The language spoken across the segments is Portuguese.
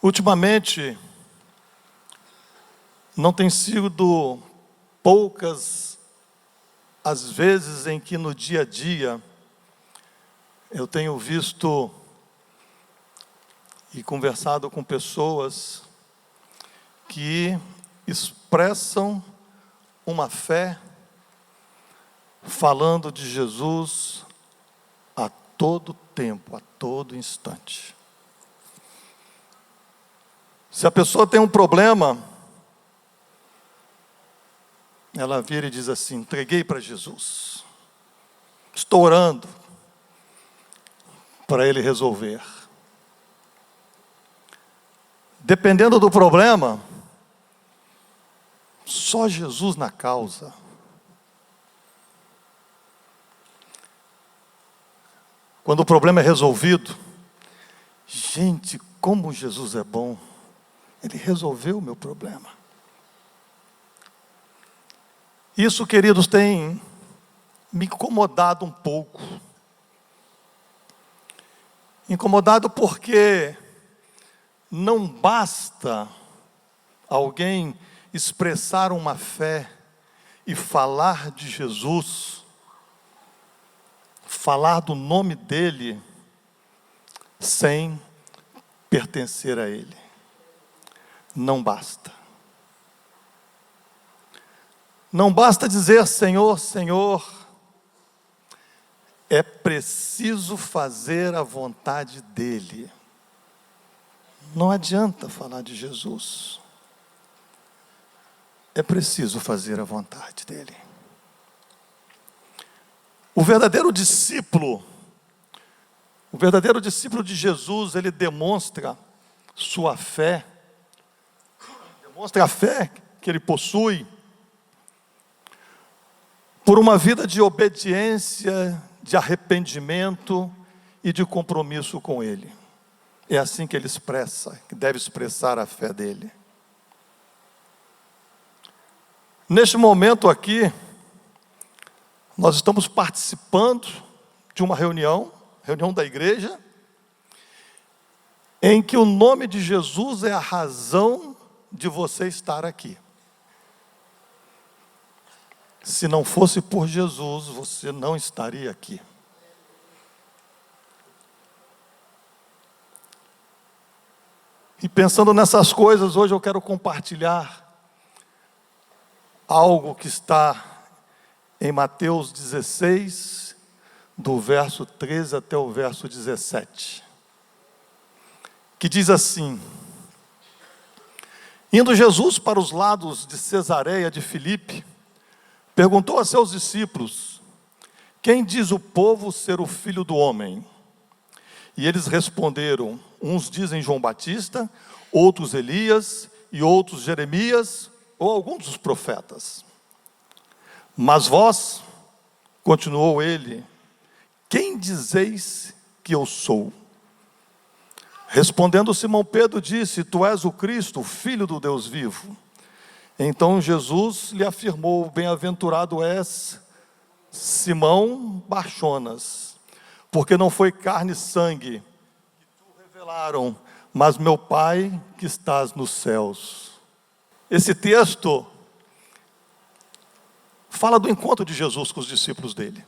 Ultimamente, não tem sido poucas as vezes em que no dia a dia eu tenho visto e conversado com pessoas que expressam uma fé falando de Jesus a todo tempo, a todo instante. Se a pessoa tem um problema, ela vira e diz assim: entreguei para Jesus, estou orando para Ele resolver. Dependendo do problema, só Jesus na causa. Quando o problema é resolvido, gente, como Jesus é bom, Ele resolveu o meu problema. Isso, queridos, tem me incomodado um pouco. Incomodado porque não basta alguém expressar uma fé e falar de Jesus, falar do nome dEle, sem pertencer a Ele. Não basta. Não basta dizer Senhor, Senhor. É preciso fazer a vontade dEle. Não adianta falar de Jesus. É preciso fazer a vontade dEle. O verdadeiro discípulo de Jesus, ele demonstra sua fé, demonstra a fé que ele possui, por uma vida de obediência, de arrependimento e de compromisso com Ele. É assim que ele expressa, que deve expressar a fé dele. Neste momento aqui, nós estamos participando de uma reunião da igreja, em que o nome de Jesus é a razão de você estar aqui. Se não fosse por Jesus, você não estaria aqui. E pensando nessas coisas, hoje eu quero compartilhar algo que está em Mateus 16, do verso 13 até o verso 17. Que diz assim: indo Jesus para os lados de Cesareia de Filipe, perguntou a seus discípulos: quem diz o povo ser o Filho do Homem? E eles responderam: uns dizem João Batista, outros Elias, e outros Jeremias, ou alguns dos profetas. Mas vós, continuou ele, quem dizeis que eu sou? Respondendo Simão Pedro disse: tu és o Cristo, o Filho do Deus vivo. Então Jesus lhe afirmou: bem-aventurado és, Simão Barjonas, porque não foi carne e sangue que te revelaram, mas meu Pai que estás nos céus. Esse texto fala do encontro de Jesus com os discípulos dele,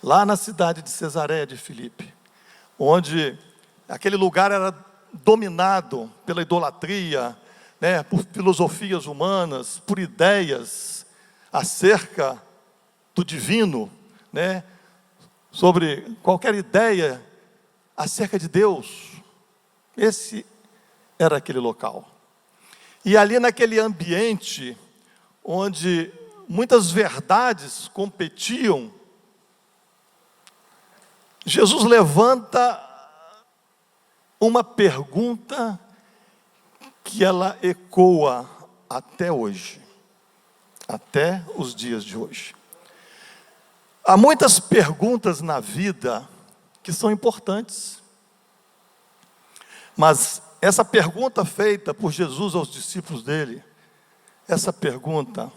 lá na cidade de Cesareia de Filipe, onde aquele lugar era dominado pela idolatria, por filosofias humanas, por ideias acerca do divino, sobre qualquer ideia acerca de Deus. Esse era aquele local. E ali naquele ambiente, onde muitas verdades competiam, Jesus levanta uma pergunta que ela ecoa até hoje, até os dias de hoje. Há muitas perguntas na vida que são importantes, mas essa pergunta feita por Jesus aos discípulos dele, essa pergunta,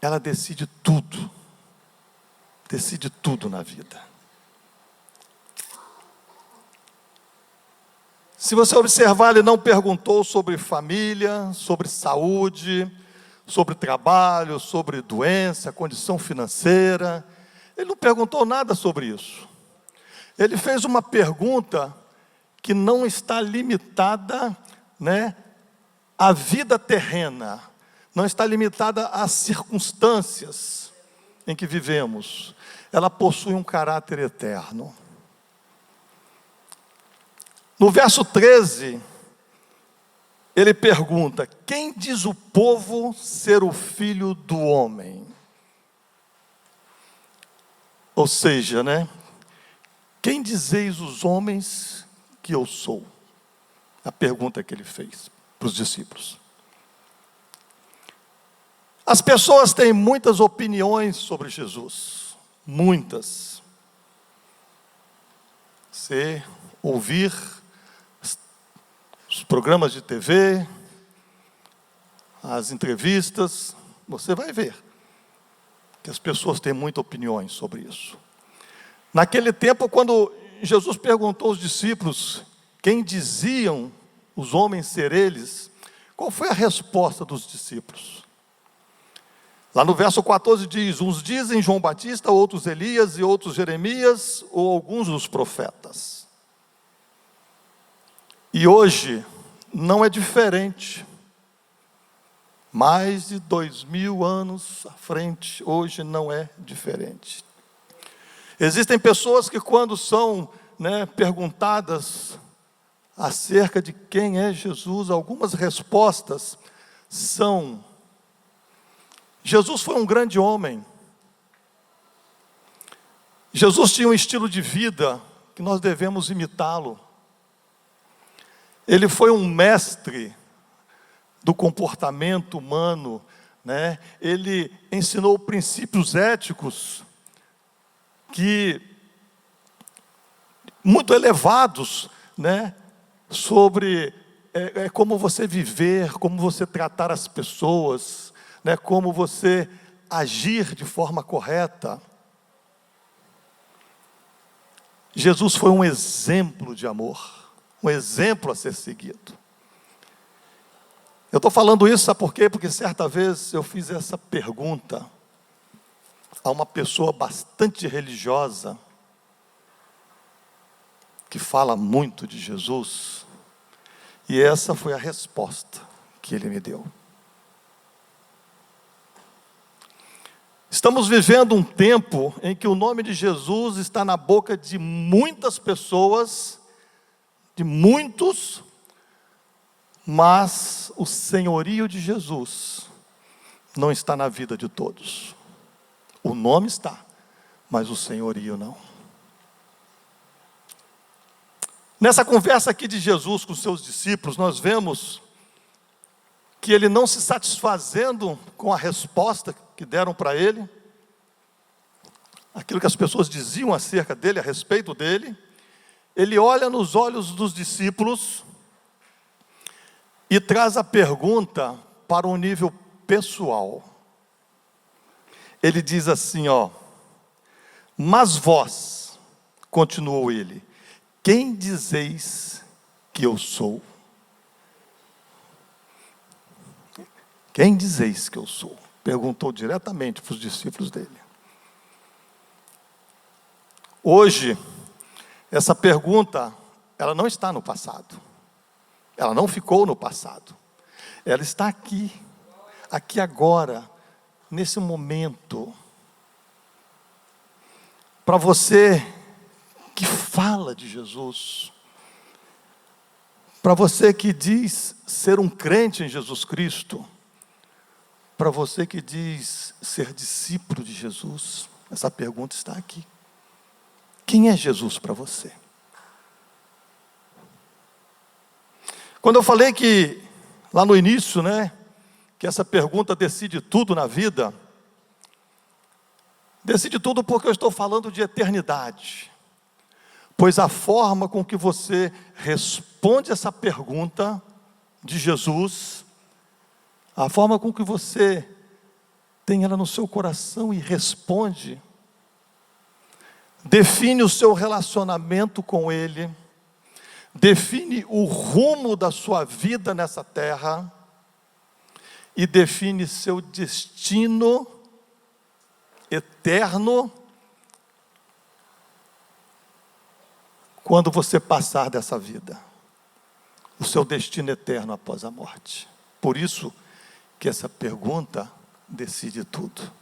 ela decide tudo na vida. Se você observar, ele não perguntou sobre família, sobre saúde, sobre trabalho, sobre doença, condição financeira. Ele não perguntou nada sobre isso. Ele fez uma pergunta que não está limitada, à vida terrena, não está limitada às circunstâncias em que vivemos. Ela possui um caráter eterno. No verso 13, ele pergunta: quem diz o povo ser o filho do homem? Ou seja, quem dizeis os homens que eu sou? A pergunta que ele fez para os discípulos. As pessoas têm muitas opiniões sobre Jesus, muitas. Você ouvir os programas de TV, as entrevistas, você vai ver que as pessoas têm muitas opiniões sobre isso. Naquele tempo, quando Jesus perguntou aos discípulos quem diziam os homens ser eles, qual foi a resposta dos discípulos? Lá no verso 14 diz: uns dizem João Batista, outros Elias e outros Jeremias ou alguns dos profetas. E hoje não é diferente. Mais de 2000 anos à frente, hoje não é diferente. Existem pessoas que quando são perguntadas acerca de quem é Jesus, algumas respostas são: Jesus foi um grande homem. Jesus tinha um estilo de vida que nós devemos imitá-lo. Ele foi um mestre do comportamento humano, Ele ensinou princípios éticos muito elevados, sobre como você viver, como você tratar as pessoas, como você agir de forma correta. Jesus foi um exemplo de amor, um exemplo a ser seguido. Eu estou falando isso, sabe por quê? Porque certa vez eu fiz essa pergunta a uma pessoa bastante religiosa, que fala muito de Jesus, e essa foi a resposta que ele me deu. Estamos vivendo um tempo em que o nome de Jesus está na boca de muitas pessoas, de muitos, mas o senhorio de Jesus não está na vida de todos. O nome está, mas o senhorio não. Nessa conversa aqui de Jesus com os seus discípulos, nós vemos que ele, não se satisfazendo com a resposta que deram para ele, aquilo que as pessoas diziam acerca dele, a respeito dele, ele olha nos olhos dos discípulos e traz a pergunta para um nível pessoal. Ele diz assim, mas vós, continuou ele, quem dizeis que eu sou? Quem dizeis que eu sou? Perguntou diretamente para os discípulos dele. Hoje, essa pergunta, ela não está no passado. Ela não ficou no passado. Ela está aqui agora, nesse momento. Para você que fala de Jesus, para você que diz ser um crente em Jesus Cristo, para você que diz ser discípulo de Jesus, essa pergunta está aqui. Quem é Jesus para você? Quando eu falei que, lá no início, que essa pergunta decide tudo na vida, decide tudo porque eu estou falando de eternidade. Pois a forma com que você responde essa pergunta de Jesus, a forma com que você tem ela no seu coração e responde, define o seu relacionamento com Ele, define o rumo da sua vida nessa terra e define seu destino eterno quando você passar dessa vida. O seu destino eterno após a morte. Por isso que essa pergunta decide tudo.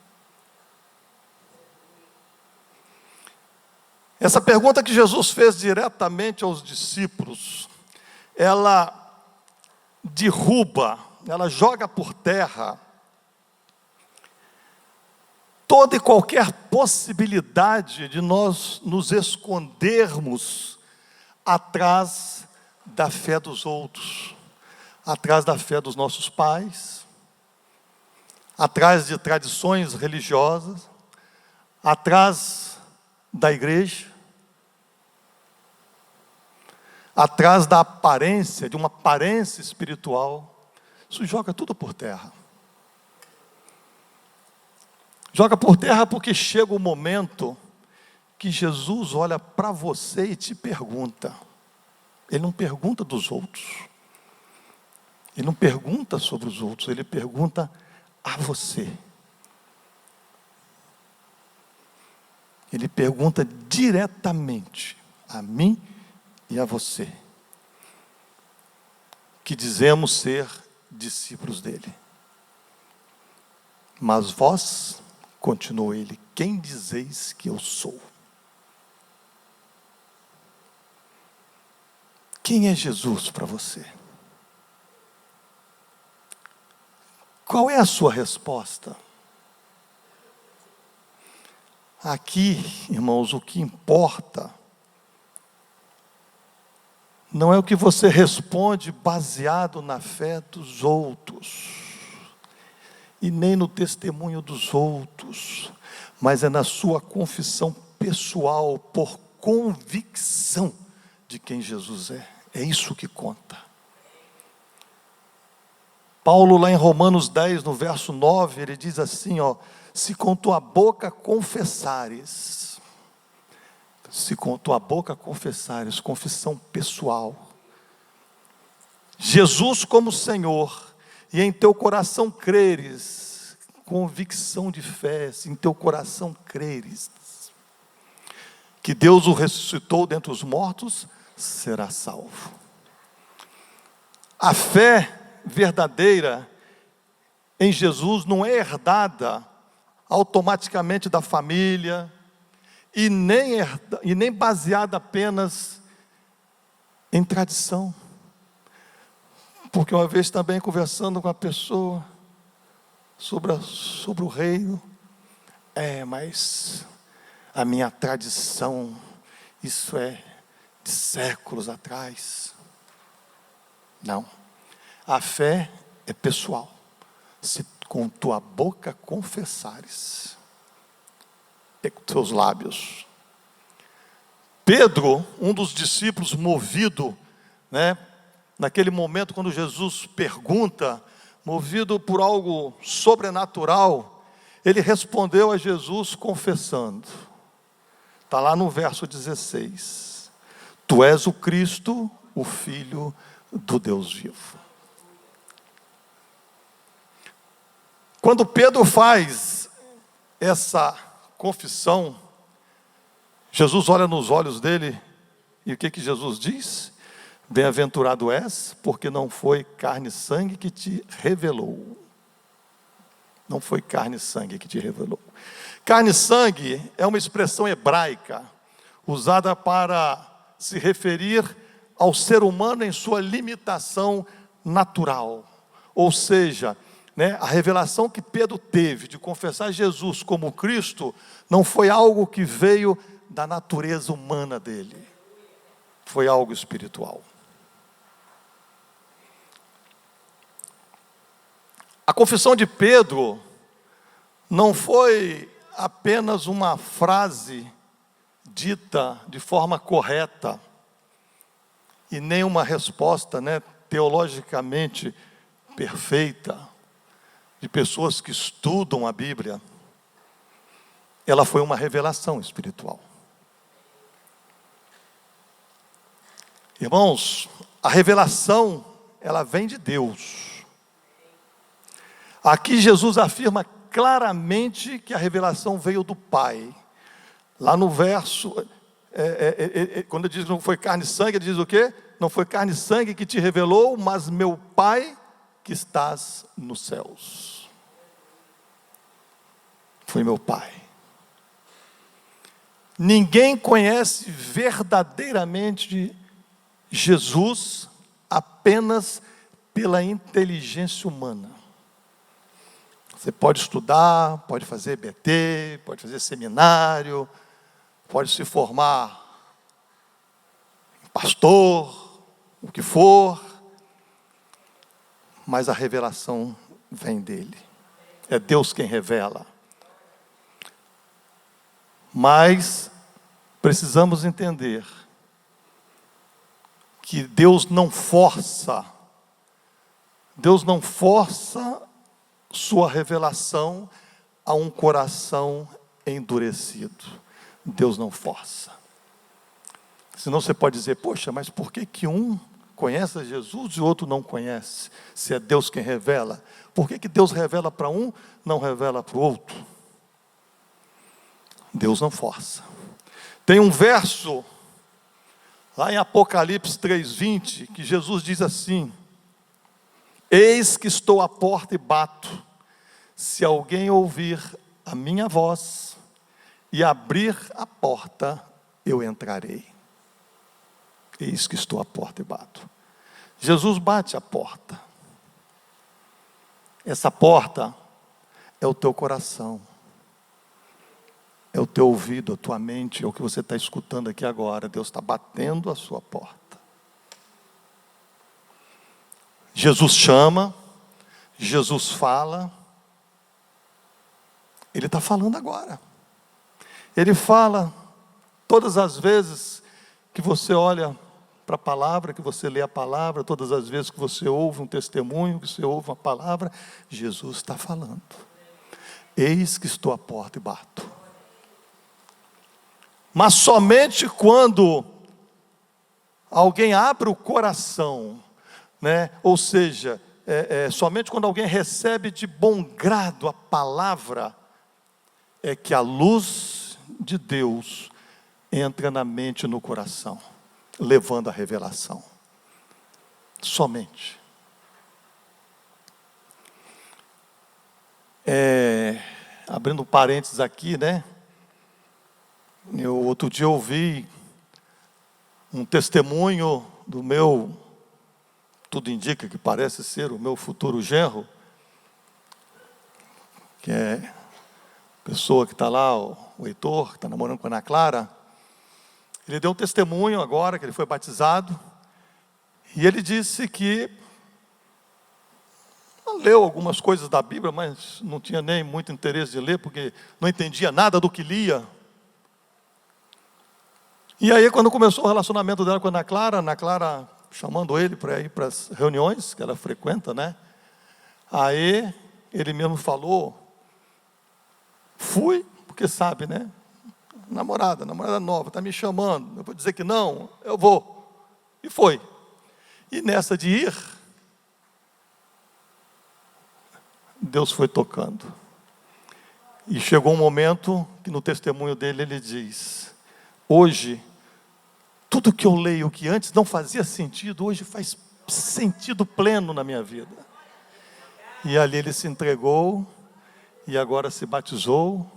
Essa pergunta que Jesus fez diretamente aos discípulos, ela derruba, ela joga por terra toda e qualquer possibilidade de nós nos escondermos atrás da fé dos outros, atrás da fé dos nossos pais, atrás de tradições religiosas, atrás da igreja, atrás da aparência, de uma aparência espiritual. Isso joga tudo por terra. Joga por terra porque chega o momento que Jesus olha para você e te pergunta. Ele não pergunta dos outros. Ele não pergunta sobre os outros, ele pergunta a você. Ele pergunta diretamente a mim e a você, que dizemos ser discípulos dele. Mas vós, continuou ele, quem dizeis que eu sou? Quem é Jesus para você? Qual é a sua resposta? Aqui, irmãos, o que importa não é o que você responde baseado na fé dos outros, e nem no testemunho dos outros, mas é na sua confissão pessoal, por convicção de quem Jesus é. É isso que conta. Paulo, lá em Romanos 10, no verso 9, ele diz assim, se com tua boca confessares, confissão pessoal, Jesus como Senhor, e em teu coração creres, convicção de fé, se em teu coração creres, que Deus o ressuscitou dentre os mortos, será salvo. A fé verdadeira em Jesus não é herdada automaticamente da família, e nem baseada apenas em tradição. Porque uma vez também conversando com a pessoa sobre o reino, mas a minha tradição, isso é de séculos atrás. Não, a fé é pessoal. Se com tua boca confessares, com teus lábios. Pedro, um dos discípulos movido, naquele momento quando Jesus pergunta, movido por algo sobrenatural, ele respondeu a Jesus confessando. Está lá no verso 16. Tu és o Cristo, o Filho do Deus vivo. Quando Pedro faz essa confissão, Jesus olha nos olhos dele, e o que Jesus diz? Bem-aventurado és, porque não foi carne e sangue que te revelou. Não foi carne e sangue que te revelou. Carne e sangue é uma expressão hebraica, usada para se referir ao ser humano em sua limitação natural. Ou seja, a revelação que Pedro teve de confessar Jesus como Cristo, não foi algo que veio da natureza humana dele. Foi algo espiritual. A confissão de Pedro não foi apenas uma frase dita de forma correta, e nem uma resposta teologicamente perfeita, de pessoas que estudam a Bíblia. Ela foi uma revelação espiritual. Irmãos, a revelação, ela vem de Deus. Aqui Jesus afirma claramente que a revelação veio do Pai. Lá no verso, quando ele diz que não foi carne e sangue, ele diz o quê? Não foi carne e sangue que te revelou, mas meu Pai que estás nos céus. Foi meu Pai. Ninguém conhece verdadeiramente Jesus apenas pela inteligência humana. Você pode estudar, pode fazer EBT, pode fazer seminário, pode se formar em pastor, o que for, mas a revelação vem dele. É Deus quem revela. Mas precisamos entender que Deus não força sua revelação a um coração endurecido. Deus não força. Senão você pode dizer, poxa, mas por que um conhece a Jesus e o outro não conhece? Se é Deus quem revela. Por que Deus revela para um, não revela para o outro? Deus não força. Tem um verso lá em Apocalipse 3:20, que Jesus diz assim: eis que estou à porta e bato. Se alguém ouvir a minha voz e abrir a porta, eu entrarei. Eis que estou à porta e bato. Jesus bate a porta. Essa porta é o teu coração, é o teu ouvido, a tua mente, é o que você está escutando aqui agora. Deus está batendo a sua porta. Jesus chama, Jesus fala. Ele está falando agora. Ele fala todas as vezes que você olha para a palavra, que você lê a palavra, todas as vezes que você ouve um testemunho, que você ouve uma palavra, Jesus está falando. Eis que estou à porta e bato. Mas somente quando alguém abre o coração, né? Ou seja, somente quando alguém recebe de bom grado a palavra, é que a luz de Deus entra na mente e no coração, levando a revelação. Somente. Abrindo parênteses aqui, né? Eu outro dia ouvi um testemunho do meu, tudo indica que parece ser o meu futuro genro, que é a pessoa que está lá, o Heitor, que está namorando com a Ana Clara. Ele deu um testemunho agora, que ele foi batizado, e ele disse que leu algumas coisas da Bíblia, mas não tinha nem muito interesse de ler, porque não entendia nada do que lia. E aí, quando começou o relacionamento dela com a Ana Clara chamando ele para ir para as reuniões que ela frequenta, né? Aí, ele mesmo falou, fui, porque sabe, né? Namorada nova, está me chamando, eu vou dizer que não, eu vou. E foi. E nessa de ir, Deus foi tocando. E chegou um momento que no testemunho dele ele diz, hoje, tudo que eu leio que antes não fazia sentido, hoje faz sentido pleno na minha vida. E ali ele se entregou, e agora se batizou,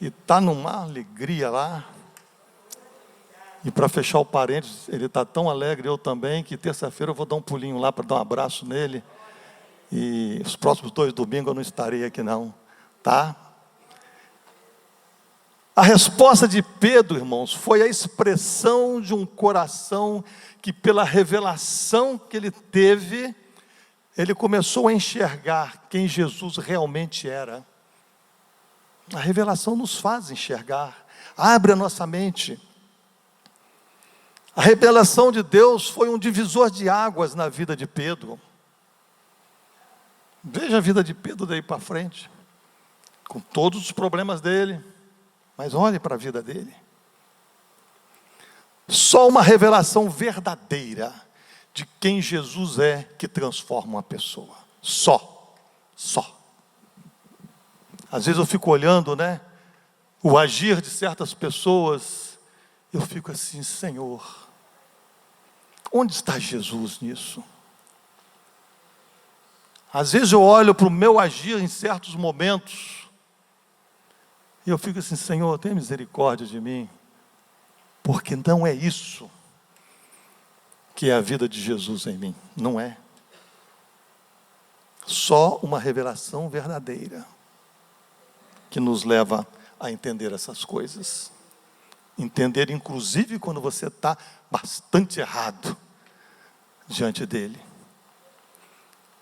e está numa alegria lá. E para fechar o parênteses, ele está tão alegre, eu também, que terça-feira eu vou dar um pulinho lá para dar um abraço nele. E os próximos 2 domingos eu não estarei aqui não, tá? A resposta de Pedro, irmãos, foi a expressão de um coração que pela revelação que ele teve, ele começou a enxergar quem Jesus realmente era. A revelação nos faz enxergar, abre a nossa mente. A revelação de Deus foi um divisor de águas na vida de Pedro. Veja a vida de Pedro daí para frente, com todos os problemas dele, mas olhe para a vida dele. Só uma revelação verdadeira de quem Jesus é que transforma uma pessoa. Só. Às vezes eu fico olhando, o agir de certas pessoas, eu fico assim, Senhor, onde está Jesus nisso? Às vezes eu olho para o meu agir em certos momentos, e eu fico assim, Senhor, tenha misericórdia de mim, porque não é isso que é a vida de Jesus em mim, não é. Só uma revelação verdadeira que nos leva a entender essas coisas. Entender, inclusive, quando você está bastante errado diante dele.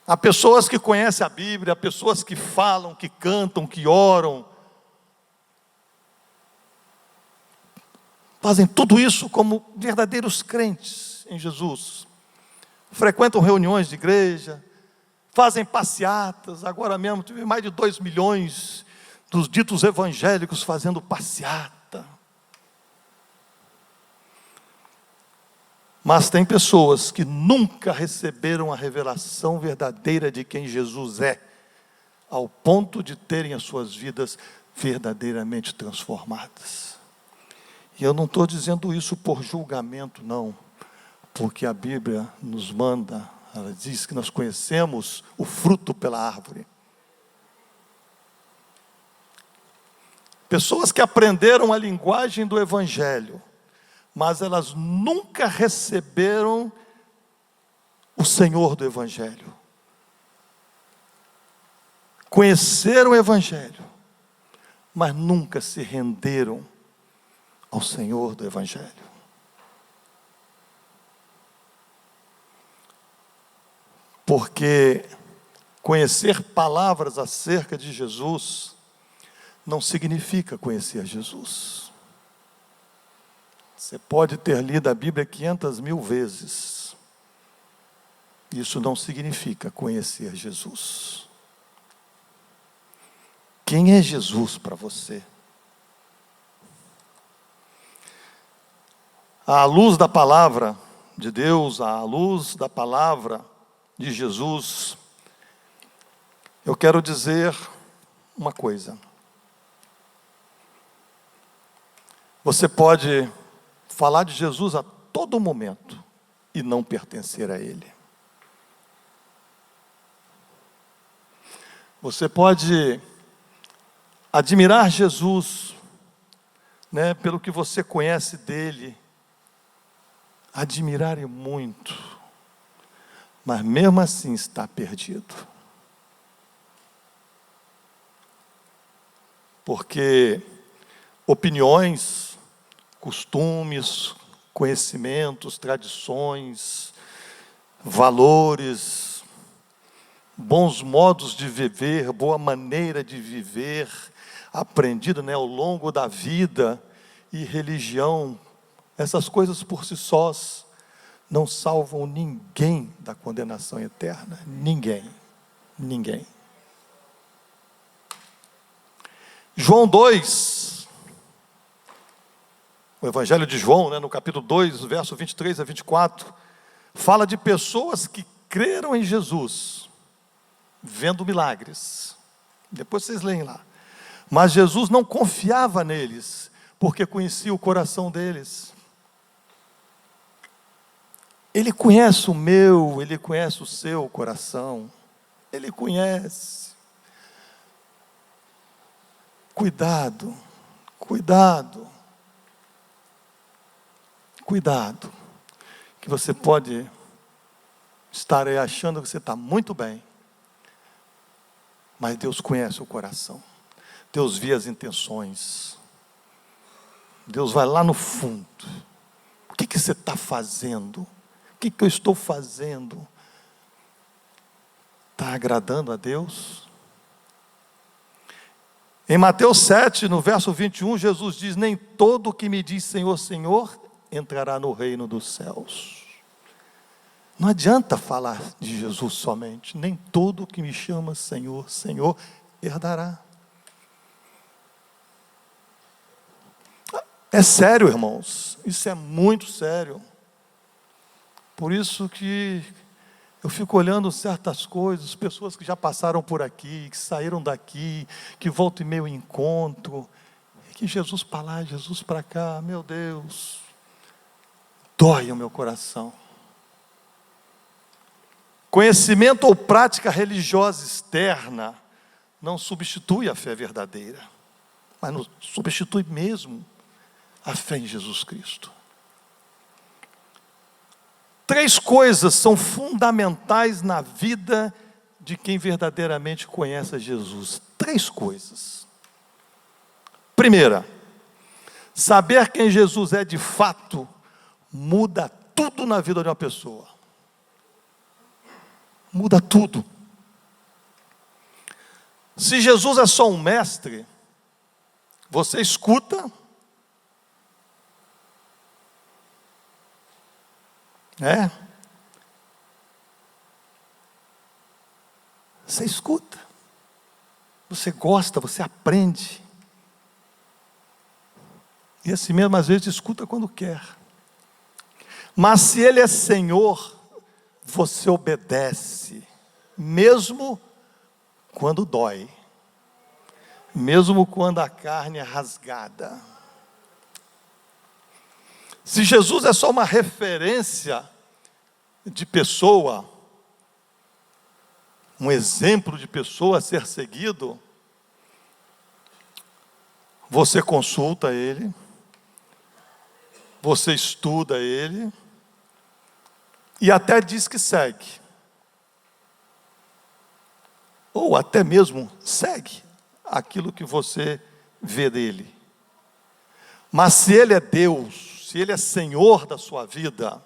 Há pessoas que conhecem a Bíblia, há pessoas que falam, que cantam, que oram. Fazem tudo isso como verdadeiros crentes em Jesus. Frequentam reuniões de igreja, fazem passeatas. Agora mesmo tive mais de 2 milhões dos ditos evangélicos fazendo passeata. Mas tem pessoas que nunca receberam a revelação verdadeira de quem Jesus é, ao ponto de terem as suas vidas verdadeiramente transformadas. E eu não estou dizendo isso por julgamento, não, porque a Bíblia nos manda, ela diz que nós conhecemos o fruto pela árvore. Pessoas que aprenderam a linguagem do Evangelho, mas elas nunca receberam o Senhor do Evangelho. Conheceram o Evangelho, mas nunca se renderam ao Senhor do Evangelho. Porque conhecer palavras acerca de Jesus não significa conhecer Jesus. Você pode ter lido a Bíblia 500.000 vezes. Isso não significa conhecer Jesus. Quem é Jesus para você? À luz da palavra de Deus, à luz da palavra de Jesus, eu quero dizer uma coisa. Você pode falar de Jesus a todo momento e não pertencer a Ele. Você pode admirar Jesus, pelo que você conhece dele, admirar muito, mas mesmo assim está perdido. Porque opiniões, costumes, conhecimentos, tradições, valores, bons modos de viver, boa maneira de viver, aprendida ao longo da vida, e religião, essas coisas por si sós não salvam ninguém da condenação eterna. Ninguém. João 2, o Evangelho de João, no capítulo 2, verso 23 a 24, fala de pessoas que creram em Jesus, vendo milagres. Depois vocês leem lá. Mas Jesus não confiava neles, porque conhecia o coração deles. Ele conhece o meu, Ele conhece o seu coração. Ele conhece. Cuidado. Que você pode estar aí achando que você está muito bem. Mas Deus conhece o coração. Deus vê as intenções. Deus vai lá no fundo. O que você está fazendo? O que eu estou fazendo? Está agradando a Deus? Em Mateus 7, no verso 21, Jesus diz: nem todo que me diz Senhor, Senhor, entrará no reino dos céus. Não adianta falar de Jesus somente. Nem todo que me chama Senhor, Senhor, herdará. É sério, irmãos, isso é muito sério. Por isso que eu fico olhando certas coisas, pessoas que já passaram por aqui, que saíram daqui, que voltam e meio encontro, que Jesus para lá, Jesus para cá, meu Deus, dói o meu coração. Conhecimento ou prática religiosa externa não substitui a fé verdadeira, mas não substitui mesmo a fé em Jesus Cristo. 3 coisas são fundamentais na vida de quem verdadeiramente conhece a Jesus. 3 coisas. Primeira, saber quem Jesus é de fato muda tudo na vida de uma pessoa. Muda tudo. Se Jesus é só um mestre, você escuta, você escuta, você gosta, você aprende, e assim mesmo às vezes escuta quando quer. Mas se Ele é Senhor, você obedece, mesmo quando dói, mesmo quando a carne é rasgada. Se Jesus é só uma referência de pessoa, um exemplo de pessoa a ser seguido, você consulta Ele, você estuda Ele, e até diz que segue. Ou até mesmo segue aquilo que você vê dele. Mas se Ele é Deus, se Ele é Senhor da sua vida,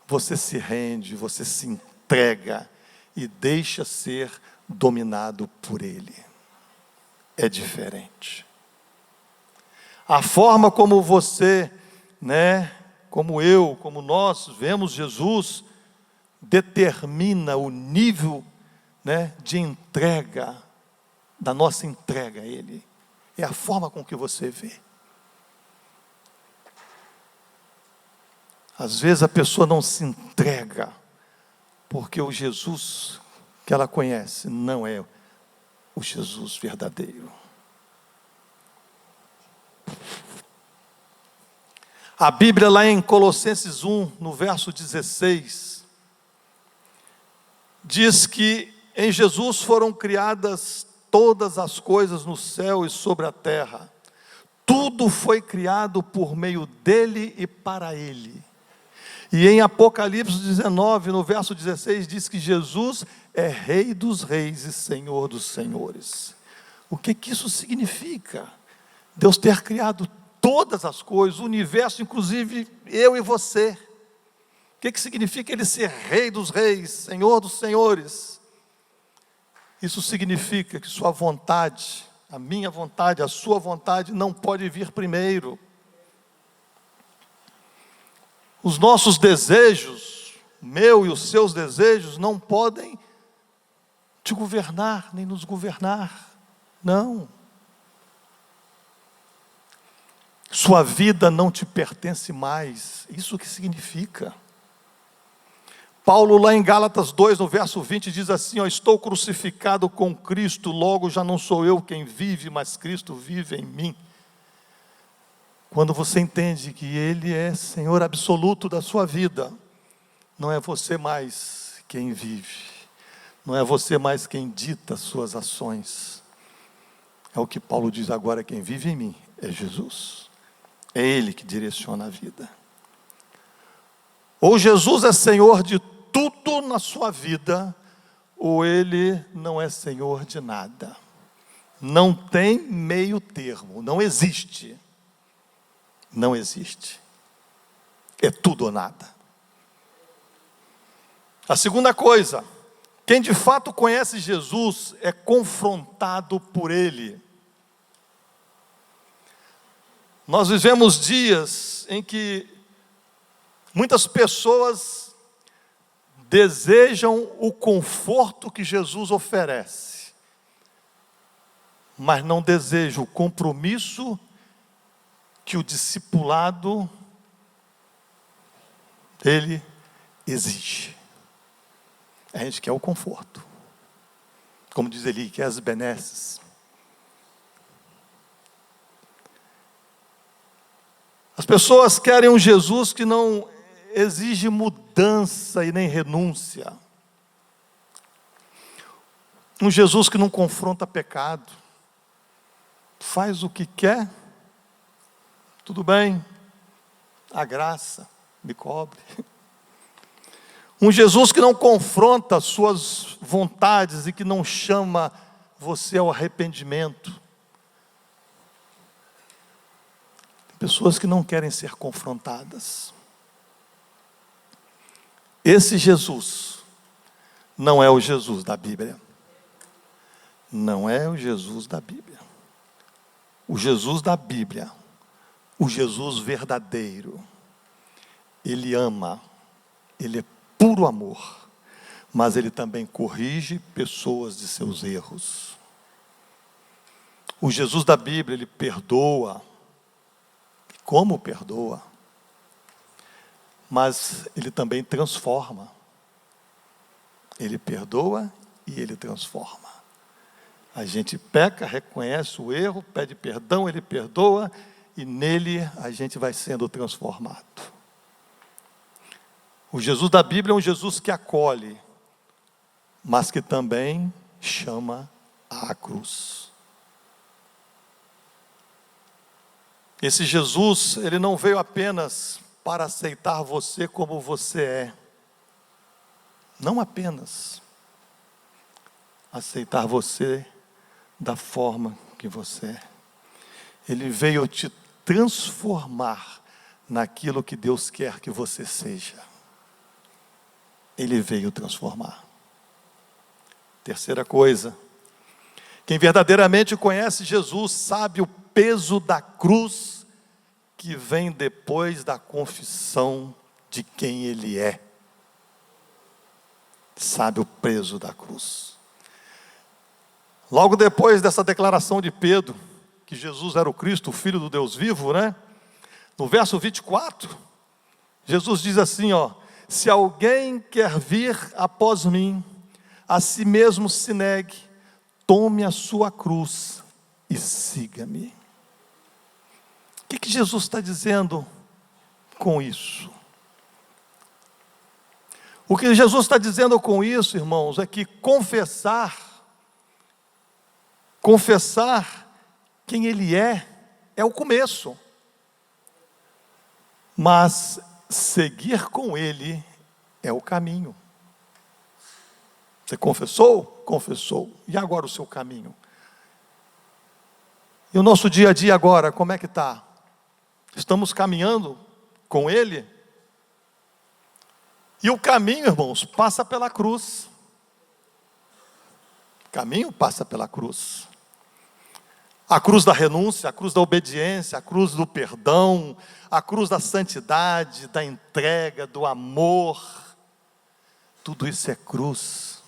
você se rende, você se entrega e deixa ser dominado por Ele. É diferente. A forma como você, como eu, como nós vemos Jesus, determina o nível, de entrega, da nossa entrega a Ele. É a forma com que você vê. Às vezes a pessoa não se entrega, porque o Jesus que ela conhece não é o Jesus verdadeiro. A Bíblia lá em Colossenses 1, no verso 16, diz que em Jesus foram criadas todas as coisas no céu e sobre a terra. Tudo foi criado por meio dele e para ele. E em Apocalipse 19, no verso 16, diz que Jesus é Rei dos reis e Senhor dos senhores. O que isso significa? Deus ter criado todas as coisas, o universo, inclusive eu e você. O que significa Ele ser Rei dos reis, Senhor dos senhores? Isso significa que sua vontade, a minha vontade, a sua vontade não pode vir primeiro. Os nossos desejos, meu e os seus desejos, não podem te governar, nem nos governar. Não. Sua vida não te pertence mais. Isso que significa. Paulo lá em Gálatas 2, no verso 20, diz assim, estou crucificado com Cristo, logo já não sou eu quem vive, mas Cristo vive em mim. Quando você entende que Ele é Senhor absoluto da sua vida, não é você mais quem vive, não é você mais quem dita as suas ações. É o que Paulo diz agora, quem vive em mim é Jesus. É Ele que direciona a vida. Ou Jesus é Senhor de tudo na sua vida, ou Ele não é Senhor de nada. Não tem meio termo, não existe. Não existe. É tudo ou nada. A segunda coisa, quem de fato conhece Jesus é confrontado por Ele. Nós vivemos dias em que muitas pessoas desejam o conforto que Jesus oferece, mas não desejam o compromisso que o discipulado ele exige. A gente quer o conforto. Como diz ele, quer as benesses. As pessoas querem um Jesus que não exige mudança e nem renúncia. Um Jesus que não confronta pecado. Faz o que quer, tudo bem, a graça me cobre. Um Jesus que não confronta suas vontades e que não chama você ao arrependimento. Tem pessoas que não querem ser confrontadas. Esse Jesus não é o Jesus da Bíblia. Não é o Jesus da Bíblia. O Jesus da Bíblia, o Jesus verdadeiro, ele ama, ele é puro amor, mas ele também corrige pessoas de seus erros. O Jesus da Bíblia, ele perdoa, como perdoa, mas ele também transforma. Ele perdoa e ele transforma. A gente peca, reconhece o erro, pede perdão, ele perdoa, e nele a gente vai sendo transformado. O Jesus da Bíblia é um Jesus que acolhe, mas que também chama à cruz. Esse Jesus, ele não veio apenas para aceitar você como você é. Não apenas aceitar você da forma que você é. Ele veio te transformar naquilo que Deus quer que você seja. Ele veio transformar. Terceira coisa, quem verdadeiramente conhece Jesus sabe o peso da cruz que vem depois da confissão de quem Ele é. Sabe o peso da cruz. Logo depois dessa declaração de Pedro, que Jesus era o Cristo, o Filho do Deus vivo, né? No verso 24, Jesus diz assim, se alguém quer vir após mim, a si mesmo se negue, tome a sua cruz e siga-me. O que Jesus está dizendo com isso? O que Jesus está dizendo com isso, irmãos, é que confessar quem Ele é o começo. Mas seguir com Ele é o caminho. Você confessou? Confessou. E agora o seu caminho? E o nosso dia a dia agora, como é que está? Estamos caminhando com Ele? E o caminho, irmãos, passa pela cruz. O caminho passa pela cruz. A cruz da renúncia, a cruz da obediência, a cruz do perdão, a cruz da santidade, da entrega, do amor. Tudo isso é cruz.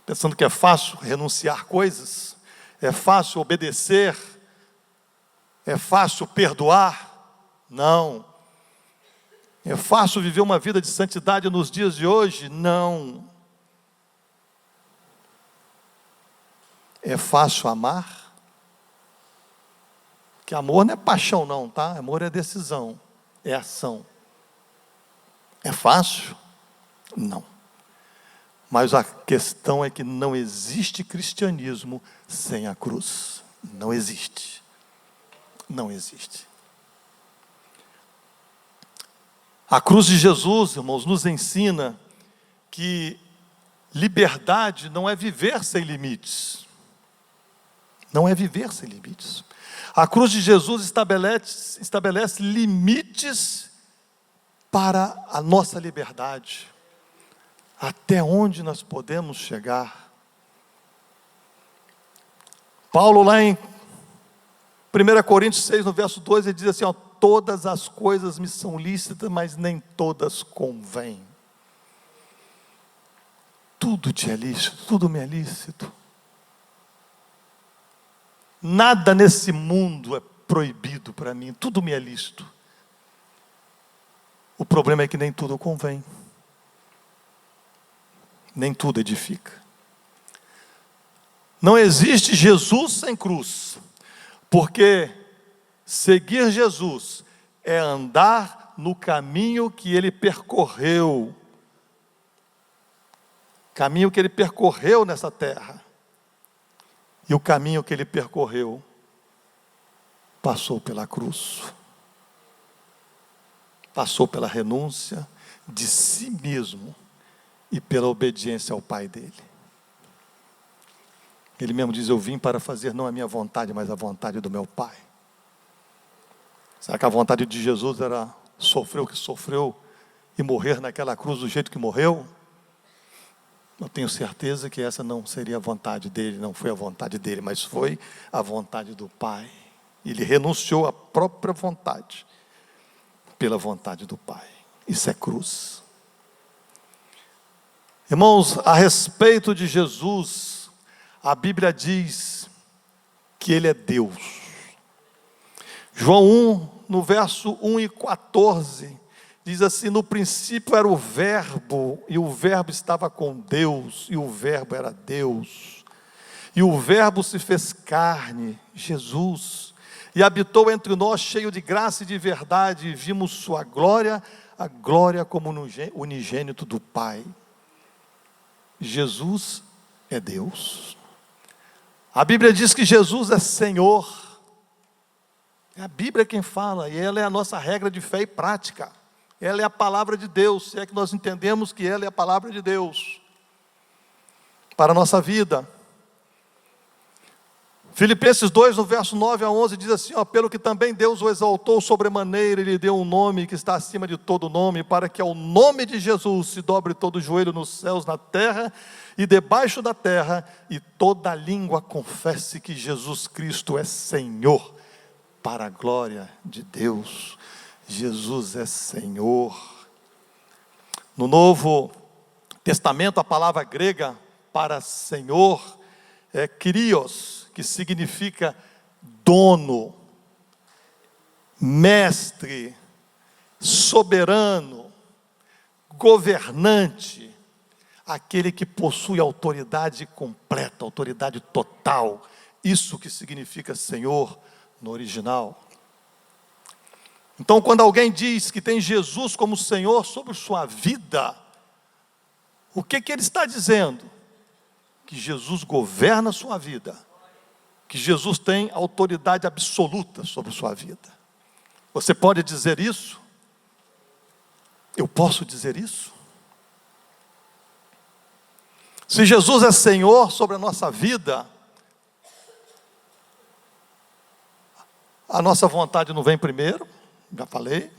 Pensando que é fácil renunciar coisas, é fácil obedecer, é fácil perdoar. Não. É fácil viver uma vida de santidade nos dias de hoje? Não. É fácil amar? Porque amor não é paixão não, tá? Amor é decisão, é ação. É fácil? Não. Mas a questão é que não existe cristianismo sem a cruz. Não existe. Não existe. A cruz de Jesus, irmãos, nos ensina que liberdade não é viver sem limites. Não é viver sem limites. A cruz de Jesus estabelece limites para a nossa liberdade. Até onde nós podemos chegar. Paulo lá em 1 Coríntios 6, no verso 2, ele diz assim, todas as coisas me são lícitas, mas nem todas convêm. Tudo te é lícito, tudo me é lícito. Nada nesse mundo é proibido para mim, tudo me é lícito. O problema é que nem tudo convém. Nem tudo edifica. Não existe Jesus sem cruz, porque seguir Jesus é andar no caminho que ele percorreu. Caminho que ele percorreu nessa terra. E o caminho que ele percorreu passou pela cruz. Passou pela renúncia de si mesmo e pela obediência ao Pai dele. Ele mesmo diz: eu vim para fazer não a minha vontade, mas a vontade do meu Pai. Será que a vontade de Jesus era sofrer o que sofreu e morrer naquela cruz do jeito que morreu? Eu tenho certeza que essa não seria a vontade dele, não foi a vontade dele, mas foi a vontade do Pai. Ele renunciou à própria vontade, pela vontade do Pai. Isso é cruz. Irmãos, a respeito de Jesus, a Bíblia diz que ele é Deus. João 1, no verso 1 e 14, diz assim: no princípio era o Verbo, e o Verbo estava com Deus, e o Verbo era Deus. E o Verbo se fez carne, Jesus, e habitou entre nós cheio de graça e de verdade, e vimos sua glória, a glória como unigênito do Pai. Jesus é Deus. A Bíblia diz que Jesus é Senhor. É a Bíblia quem fala, e ela é a nossa regra de fé e prática. Ela é a palavra de Deus, se é que nós entendemos que ela é a palavra de Deus para a nossa vida. Filipenses 2, no verso 9 a 11, diz assim: pelo que também Deus o exaltou sobremaneira, e lhe deu um nome que está acima de todo nome, para que ao nome de Jesus se dobre todo o joelho nos céus, na terra e debaixo da terra, e toda língua confesse que Jesus Cristo é Senhor, para a glória de Deus. Jesus é Senhor. No Novo Testamento, a palavra grega para Senhor é Kyrios, que significa dono, mestre, soberano, governante, aquele que possui autoridade completa, autoridade total. Isso que significa Senhor no original. Então, quando alguém diz que tem Jesus como Senhor sobre sua vida, o que ele está dizendo? Que Jesus governa a sua vida, que Jesus tem autoridade absoluta sobre sua vida. Você pode dizer isso? Eu posso dizer isso? Se Jesus é Senhor sobre a nossa vida, a nossa vontade não vem primeiro, já falei.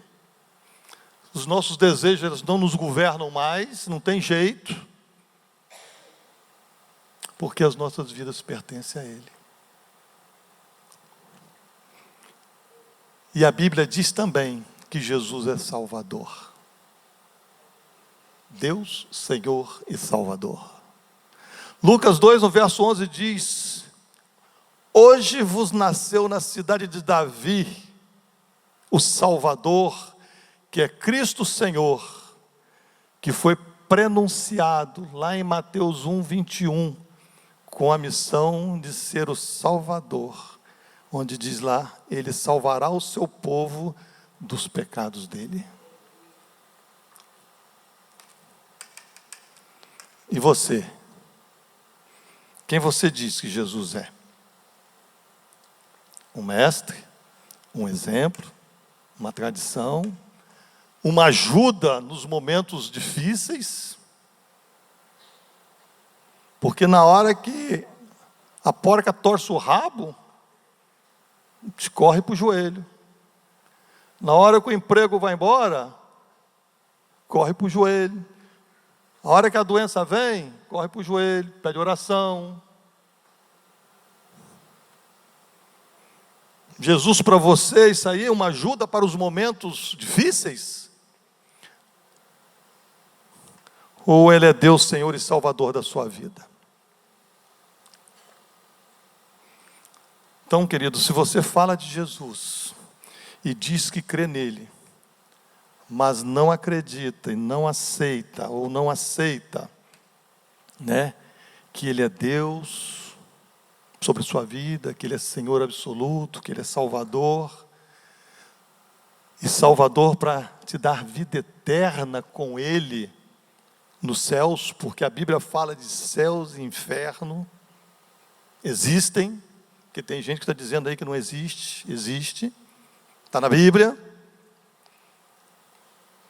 Os nossos desejos, eles não nos governam mais, não tem jeito, porque as nossas vidas pertencem a Ele. E a Bíblia diz também que Jesus é Salvador. Deus, Senhor e Salvador. Lucas 2, no verso 11 diz: hoje vos nasceu na cidade de Davi o Salvador, que é Cristo Senhor, que foi prenunciado lá em Mateus 1, 21, com a missão de ser o Salvador, onde diz lá: ele salvará o seu povo dos pecados dele. E você? Quem você diz que Jesus é? Um mestre? Um exemplo? Uma tradição? Uma ajuda nos momentos difíceis? Porque na hora que a porca torce o rabo, te corre para o joelho. Na hora que o emprego vai embora, corre para o joelho. A hora que a doença vem, corre para o joelho, pede oração. Jesus para você, isso aí é uma ajuda para os momentos difíceis? Ou Ele é Deus, Senhor e Salvador da sua vida? Então, querido, se você fala de Jesus e diz que crê nele, mas não acredita e não aceita, ou não aceita, né, que ele é Deus sobre a sua vida, que ele é Senhor absoluto, que ele é Salvador, e Salvador para te dar vida eterna com ele nos céus, porque a Bíblia fala de céus e inferno, existem, porque tem gente que está dizendo aí que não existe, existe, está na Bíblia.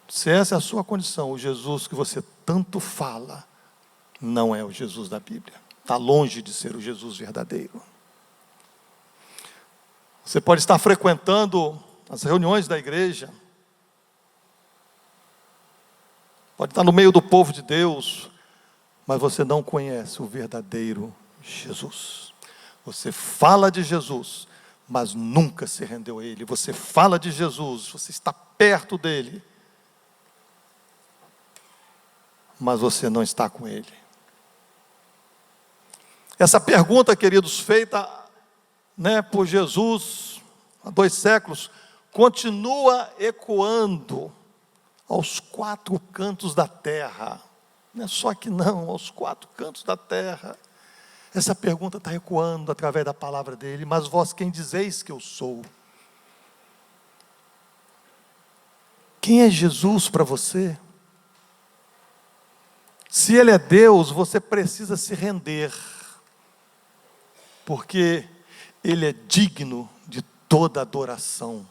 Se essa é a sua condição, o Jesus que você tanto fala, não é o Jesus da Bíblia, está longe de ser o Jesus verdadeiro. Você pode estar frequentando as reuniões da igreja, pode estar no meio do povo de Deus, mas você não conhece o verdadeiro Jesus. Você fala de Jesus, mas nunca se rendeu a Ele. Você fala de Jesus, você está perto dEle, mas você não está com Ele. Essa pergunta, queridos, feita, né, por Jesus há 2 séculos, continua ecoando aos 4 cantos da terra. Não é só que não, aos 4 cantos da terra. Essa pergunta está ecoando através da palavra dele. Mas vós quem dizeis que eu sou? Quem é Jesus para você? Se ele é Deus, você precisa se render, porque ele é digno de toda adoração.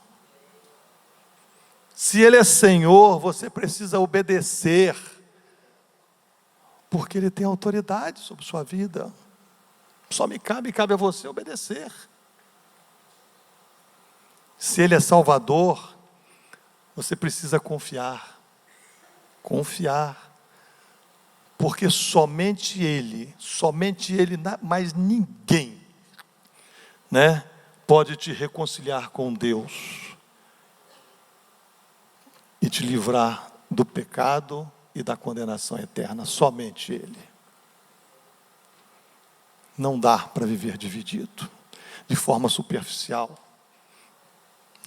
Se ele é Senhor, você precisa obedecer, porque ele tem autoridade sobre sua vida. Só cabe a você obedecer. Se ele é Salvador, você precisa confiar, porque somente ele, mais ninguém, né, pode te reconciliar com Deus e te livrar do pecado e da condenação eterna, somente ele. Não dá para viver dividido, de forma superficial.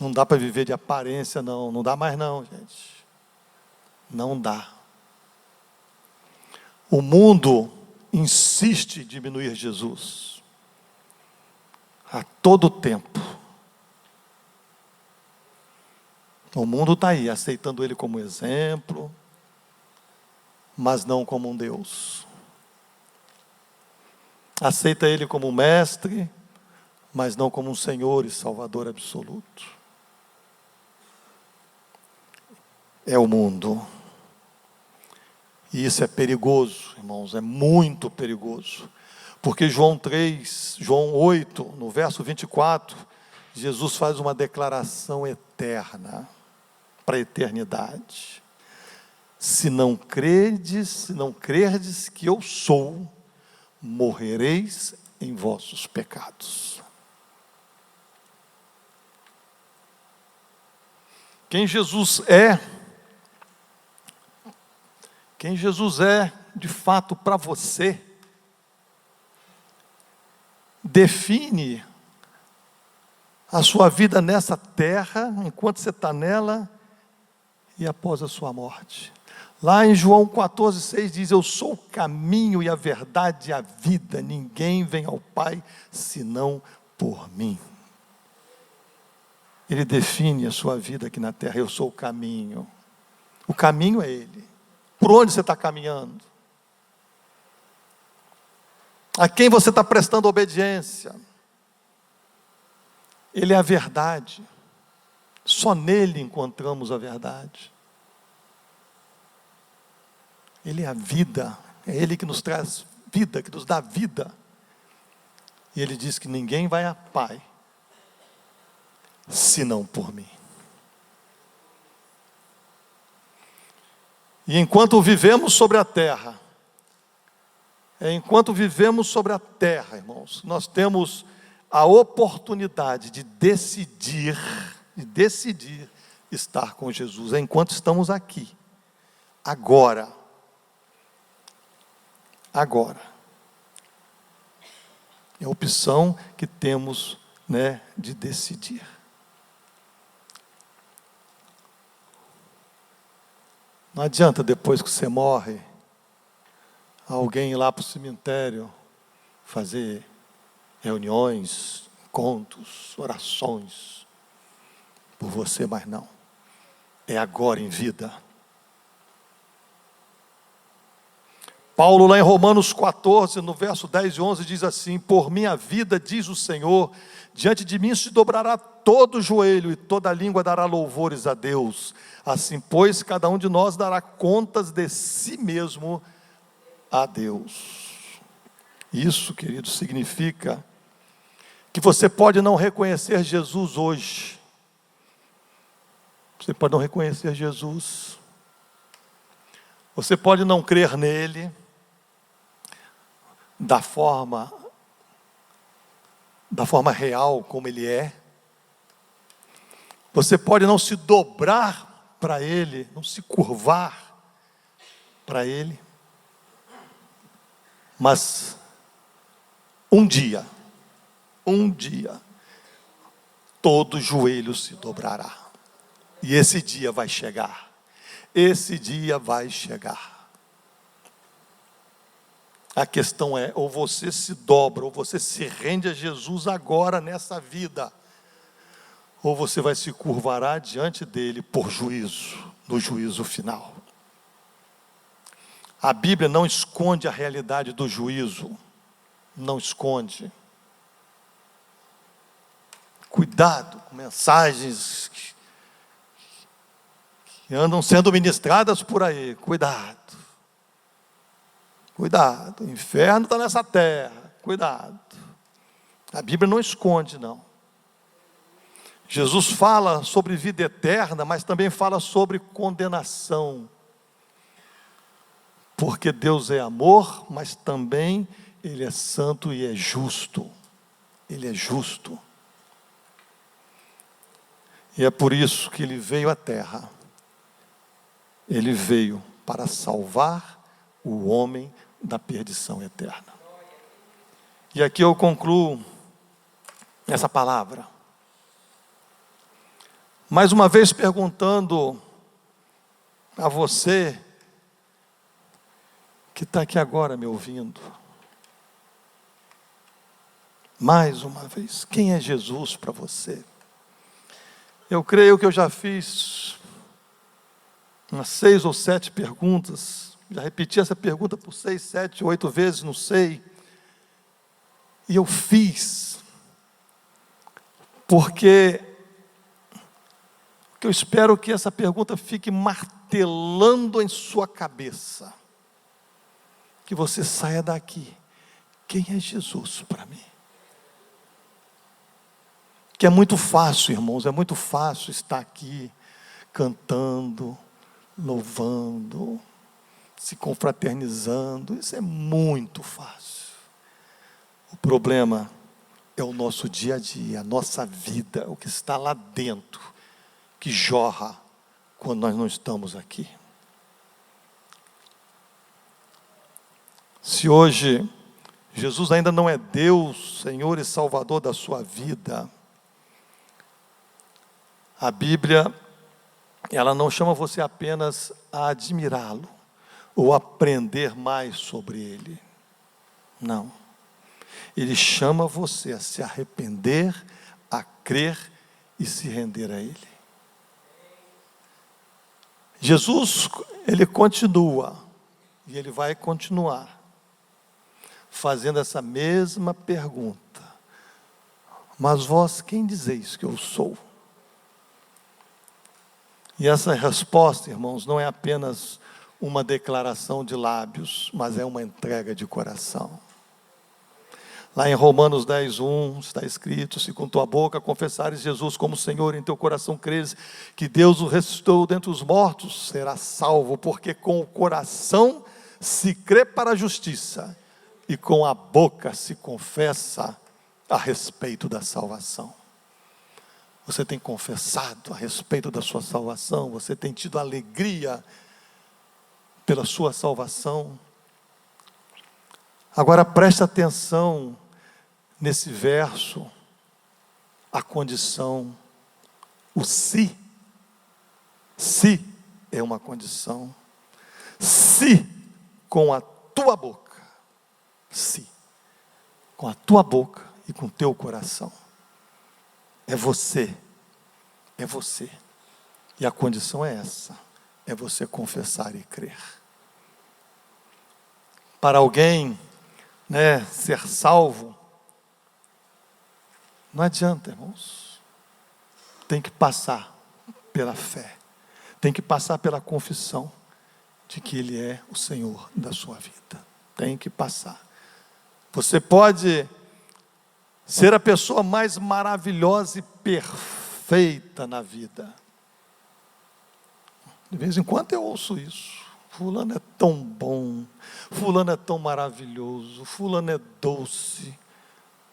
Não dá para viver de aparência, não dá mais não, gente. Não dá. O mundo insiste em diminuir Jesus a todo tempo. O mundo está aí, aceitando ele como exemplo, mas não como um Deus. Aceita ele como mestre, mas não como um Senhor e Salvador absoluto. É o mundo. E isso é perigoso, irmãos, é muito perigoso. Porque João 8, no verso 24, Jesus faz uma declaração eterna, para a eternidade. Se não crerdes que eu sou, morrereis em vossos pecados. Quem Jesus é de fato para você, define a sua vida nessa terra, enquanto você está nela, e após a sua morte. Lá em João 14,6 diz: eu sou o caminho e a verdade e a vida, ninguém vem ao Pai senão por mim. Ele define a sua vida aqui na terra: eu sou o caminho é Ele. Por onde você está caminhando? A quem você está prestando obediência? Ele é a verdade, só nele encontramos a verdade. Ele é a vida, é Ele que nos traz vida, que nos dá vida. E Ele diz que ninguém vai a Pai, senão por mim. E enquanto vivemos sobre a terra, irmãos, nós temos a oportunidade de decidir estar com Jesus, enquanto estamos aqui, agora. É a opção que temos né, de decidir. Não adianta depois que você morre, alguém ir lá para o cemitério fazer reuniões, encontros, orações por você, mas não. É agora em vida. Paulo, lá em Romanos 14, no verso 10 e 11, diz assim: por minha vida, diz o Senhor, diante de mim se dobrará todo o joelho e toda língua dará louvores a Deus. Assim, pois, cada um de nós dará contas de si mesmo a Deus. Isso, querido, significa que você pode não reconhecer Jesus hoje. Você pode não reconhecer Jesus. Você pode não crer nele da forma real como ele é. Você pode não se dobrar para ele, não se curvar para ele. Mas um dia, todo joelho se dobrará. E esse dia vai chegar. Esse dia vai chegar. A questão é, ou você se dobra, ou você se rende a Jesus agora nessa vida, ou você vai se curvará diante dele por juízo, no juízo final. A Bíblia não esconde a realidade do juízo, não esconde. Cuidado com mensagens que andam sendo ministradas por aí, cuidado. Cuidado, o inferno está nessa terra, cuidado. A Bíblia não esconde, não. Jesus fala sobre vida eterna, mas também fala sobre condenação. Porque Deus é amor, mas também Ele é santo e é justo. Ele é justo. E é por isso que Ele veio à terra. Ele veio para salvar o homem da perdição eterna. E aqui eu concluo essa palavra. Mais uma vez perguntando a você que está aqui agora me ouvindo. Mais uma vez, quem é Jesus para você? Eu creio que eu já fiz umas 6 ou 7 perguntas. Já repeti essa pergunta por 6, 7, 8 vezes, não sei. E eu fiz, porque eu espero que essa pergunta fique martelando em sua cabeça. Que você saia daqui. Quem é Jesus para mim? Que é muito fácil, irmãos, é muito fácil estar aqui cantando, louvando, se confraternizando. Isso é muito fácil. O problema é o nosso dia a dia, a nossa vida, o que está lá dentro, que jorra quando nós não estamos aqui. Se hoje Jesus ainda não é Deus, Senhor e Salvador da sua vida, a Bíblia, ela não chama você apenas a admirá-lo, ou aprender mais sobre Ele. Não. Ele chama você a se arrepender, a crer e se render a Ele. Jesus, Ele continua, e Ele vai continuar, fazendo essa mesma pergunta. Mas vós, quem dizeis que eu sou? E essa resposta, irmãos, não é apenas uma declaração de lábios, mas é uma entrega de coração. Lá em Romanos 10:1 está escrito: se com tua boca confessares Jesus como Senhor, em teu coração creres que Deus o ressuscitou dentre os mortos, serás salvo, porque com o coração se crê para a justiça, e com a boca se confessa a respeito da salvação. Você tem confessado a respeito da sua salvação, você tem tido alegria pela sua salvação. Agora preste atenção nesse verso, a condição, o se é uma condição, se com a tua boca, se com a tua boca e com o teu coração, é você, e a condição é essa, é você confessar e crer. Para alguém, ser salvo, não adianta, irmãos, tem que passar pela fé, tem que passar pela confissão de que Ele é o Senhor da sua vida, tem que passar. Você pode ser a pessoa mais maravilhosa e perfeita na vida. De vez em quando eu ouço isso. Fulano é tão bom, fulano é tão maravilhoso, fulano é doce.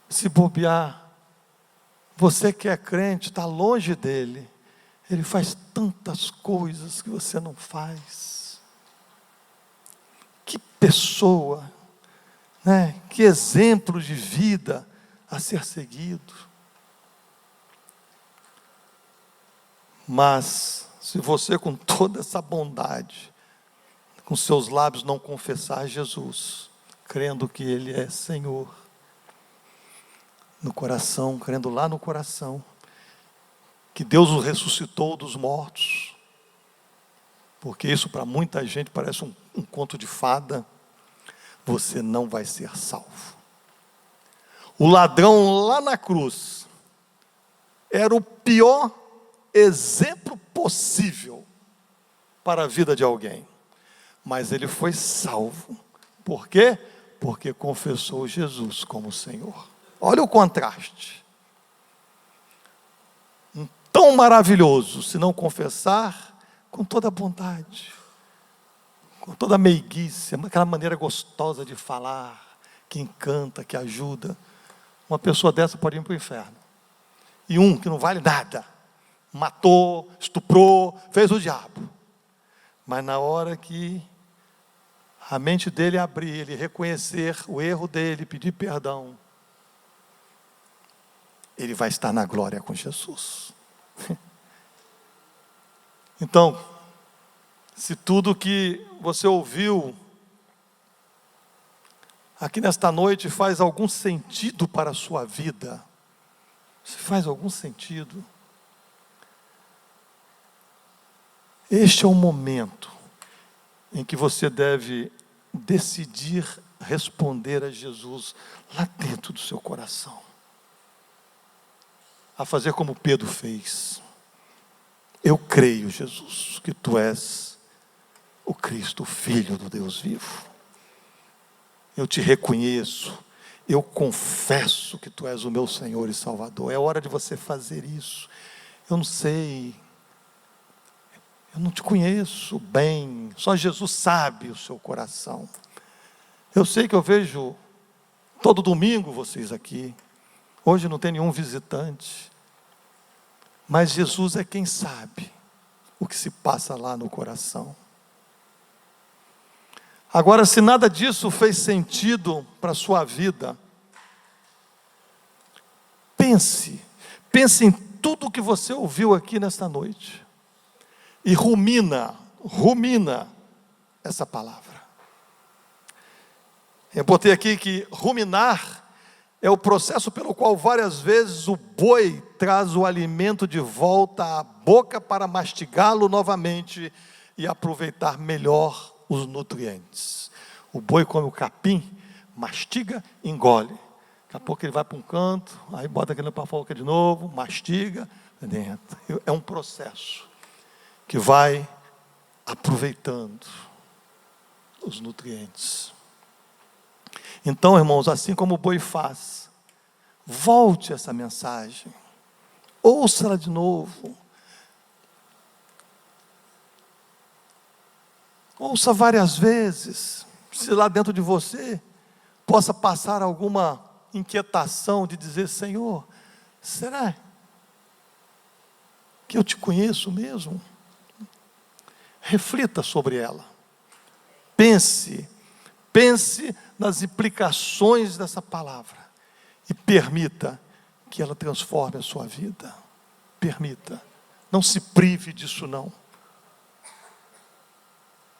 Se bobear, você que é crente, está longe dele. Ele faz tantas coisas que você não faz. Que pessoa, que exemplo de vida a ser seguido. Mas, se você com toda essa bondade, com seus lábios não confessar Jesus, crendo que Ele é Senhor, no coração, crendo lá no coração, que Deus o ressuscitou dos mortos, porque isso para muita gente parece um conto de fada, você não vai ser salvo. O ladrão lá na cruz era o pior exemplo possível para a vida de alguém, mas ele foi salvo. Por quê? Porque confessou Jesus como Senhor. Olha o contraste. Tão maravilhoso, se não confessar, com toda a bondade, com toda a meiguice, aquela maneira gostosa de falar, que encanta, que ajuda. Uma pessoa dessa pode ir para o inferno. E um que não vale nada, matou, estuprou, fez o diabo. Mas na hora que a mente dele abrir, ele reconhecer o erro dele, pedir perdão, ele vai estar na glória com Jesus. Então, se tudo que você ouviu aqui nesta noite faz algum sentido para a sua vida, se faz algum sentido, este é o momento em que você deve decidir responder a Jesus lá dentro do seu coração. A fazer como Pedro fez. Eu creio, Jesus, que Tu és o Cristo, o Filho do Deus vivo. Eu Te reconheço, eu confesso que Tu és o meu Senhor e Salvador. É hora de você fazer isso. Eu não sei, eu não Te conheço bem, só Jesus sabe o seu coração. Eu sei que eu vejo todo domingo vocês aqui. Hoje não tem nenhum visitante, mas Jesus é quem sabe o que se passa lá no coração. Agora, se nada disso fez sentido para a sua vida, pense em tudo que você ouviu aqui nesta noite, e rumina essa palavra. Eu botei aqui que ruminar é o processo pelo qual várias vezes o boi traz o alimento de volta à boca para mastigá-lo novamente e aproveitar melhor os nutrientes. O boi come o capim, mastiga, engole. Daqui a pouco ele vai para um canto, aí bota aquilo para fora de novo, mastiga, dentro. É um processo que vai aproveitando os nutrientes. Então, irmãos, assim como o boi faz, volte essa mensagem, ouça-la de novo, ouça várias vezes, se lá dentro de você possa passar alguma inquietação de dizer: Senhor, será que eu Te conheço mesmo? Reflita sobre ela, pense nas implicações dessa palavra e permita que ela transforme a sua vida. Permita. Não se prive disso não.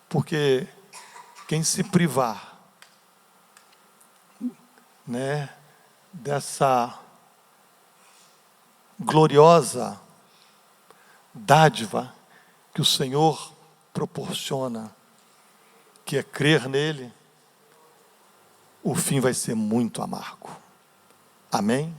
Porque quem se privar, dessa gloriosa dádiva que o Senhor proporciona, que é crer nele, o fim vai ser muito amargo. Amém?